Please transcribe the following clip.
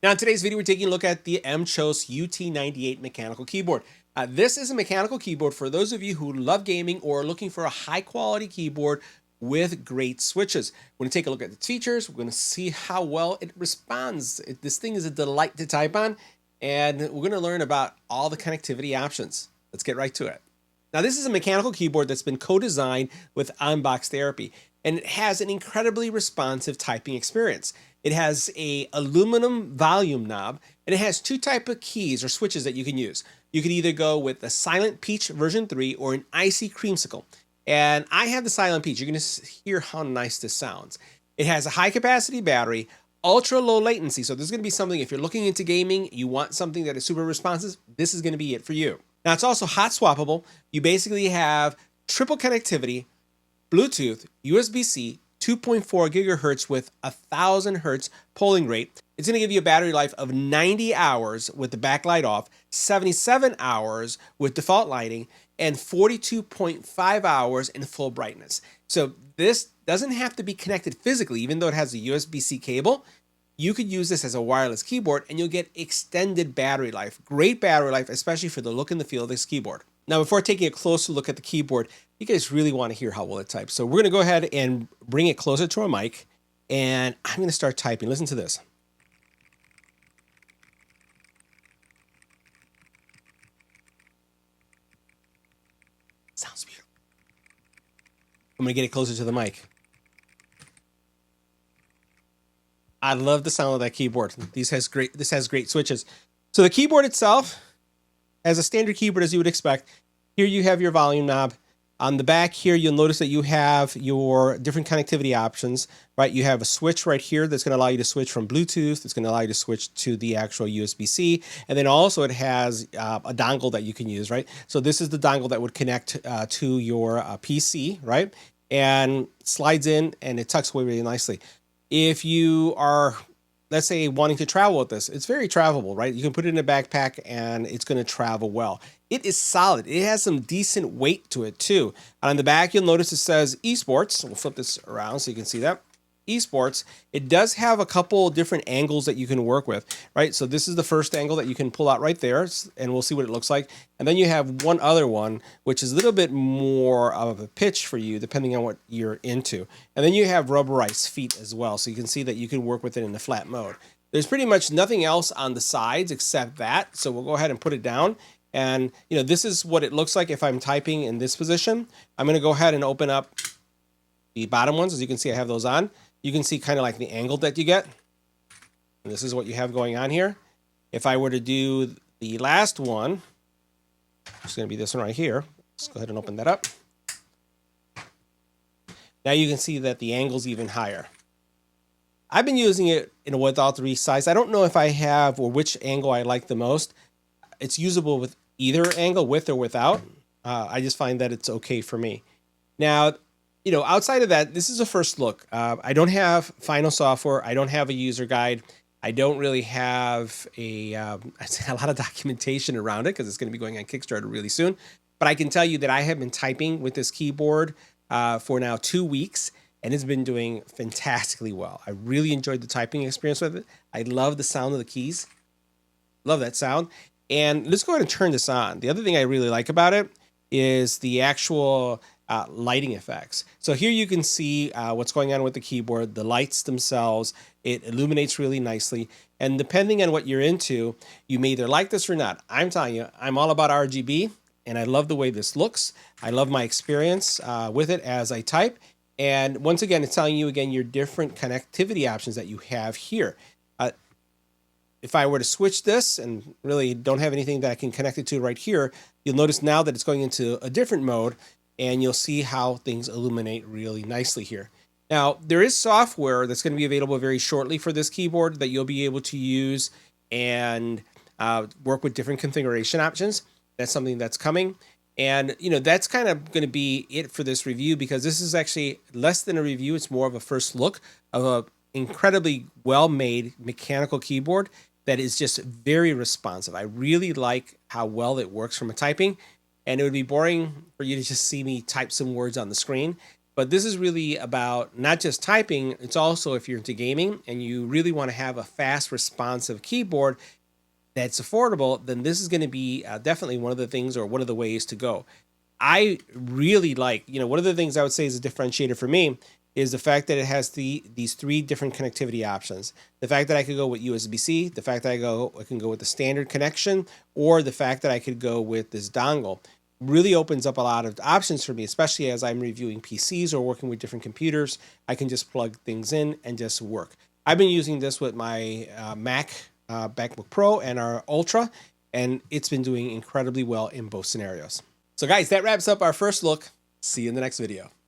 Now in today's video, we're taking a look at the MCHOS UT98 mechanical keyboard. This is a mechanical keyboard for those of you who love gaming or are looking for a high quality keyboard with great switches. We're going to take a look at its features. We're going to see how well it responds. This thing is a delight to type on, and we're going to learn about all the connectivity options. Let's get right to it. Now this is a mechanical keyboard that's been co-designed with Unbox Therapy, and it has an incredibly responsive typing experience. It has a aluminum volume knob, and it has two types of keys or switches that you can use. You can either go with the Silent Peach version 3 or an Icy Creamsicle. And I have the Silent Peach. You're going to hear how nice this sounds. It has a high capacity battery, ultra low latency. So this is going to be something, if you're looking into gaming, you want something that is super responsive, this is going to be it for you. Now it's also hot swappable. You basically have triple connectivity, Bluetooth, USB-C, 2.4 gigahertz with 1000 hertz polling rate. It's going to give you a battery life of 90 hours with the backlight off, 77 hours with default lighting, and 42.5 hours in full brightness. So this doesn't have to be connected physically, even though it has a USB-C cable. You could use this as a wireless keyboard and you'll get extended battery life. Great battery life, especially for the look and the feel of this keyboard. Now, before taking a closer look at the keyboard, you guys really want to hear how well it types. So we're going to go ahead and bring it closer to our mic, and I'm going to start typing. Listen to this. Sounds beautiful. I'm going to get it closer to the mic. I love the sound of that keyboard. This has great switches. So the keyboard itself, as a standard keyboard as you would expect, here you have your volume knob. On the back here, you'll notice that you have your different connectivity options, right? You have a switch right here that's going to allow you to switch from Bluetooth. It's going to allow you to switch to the actual USB-C. And then also it has a dongle that you can use, right? So this is the dongle that would connect to your PC, right? And slides in and it tucks away really nicely. If you are, let's say, wanting to travel with this, it's very travelable, right? You can put it in a backpack and it's going to travel well. It is solid. It has some decent weight to it too. On the back, you'll notice it says esports. We'll flip this around so you can see that. Esports. It does have a couple different angles that you can work with, right? So this is the first angle that you can pull out right there, and we'll see what it looks like. And then you have one other one, which is a little bit more of a pitch for you, depending on what you're into. And then you have rubberized feet as well, so you can see that you can work with it in the flat mode. There's pretty much nothing else on the sides except that, so we'll go ahead and put it down. And this is what it looks like if I'm typing in this position. I'm going to go ahead and open up the bottom ones. As you can see, I have those on. You can see kind of like the angle that you get. And this is what you have going on here. If I were to do the last one, it's going to be this one right here. Let's go ahead and open that up. Now you can see that the angle's even higher. I've been using it in a with all three size. I don't know if I have or which angle I like the most. It's usable with either angle, with or without. I just find that it's okay for me. Now, outside of that, this is a first look. I don't have final software. I don't have a user guide. I don't really have a lot of documentation around it because it's going to be going on Kickstarter really soon. But I can tell you that I have been typing with this keyboard for now 2 weeks, and it's been doing fantastically well. I really enjoyed the typing experience with it. I love the sound of the keys. Love that sound. And let's go ahead and turn this on. The other thing I really like about it is the actual lighting effects. So here you can see what's going on with the keyboard, the lights themselves. It illuminates really nicely. And depending on what you're into, you may either like this or not. I'm telling you, I'm all about RGB, and I love the way this looks. I love my experience with it as I type. And once again, it's telling you again your different connectivity options that you have here. If I were to switch this and really don't have anything that I can connect it to right here, you'll notice now that it's going into a different mode, and you'll see how things illuminate really nicely here. Now, there is software that's going to be available very shortly for this keyboard that you'll be able to use and work with different configuration options. That's something that's coming. And, that's kind of going to be it for this review, because this is actually less than a review. It's more of a first look of an incredibly well-made mechanical keyboard that is just very responsive. I really like how well it works from a typing, and it would be boring for you to just see me type some words on the screen. But this is really about not just typing, it's also if you're into gaming and you really want to have a fast, responsive keyboard that's affordable, then this is going to be definitely one of the things or one of the ways to go. I really like, one of the things I would say is a differentiator for me is the fact that it has these 3 different connectivity options. The fact that I could go with USB-C, the fact that I can go with the standard connection, or the fact that I could go with this dongle really opens up a lot of options for me, especially as I'm reviewing PCs or working with different computers. I can just plug things in and just work. I've been using this with my MacBook Pro and our Ultra, and it's been doing incredibly well in both scenarios. So guys, that wraps up our first look. See you in the next video.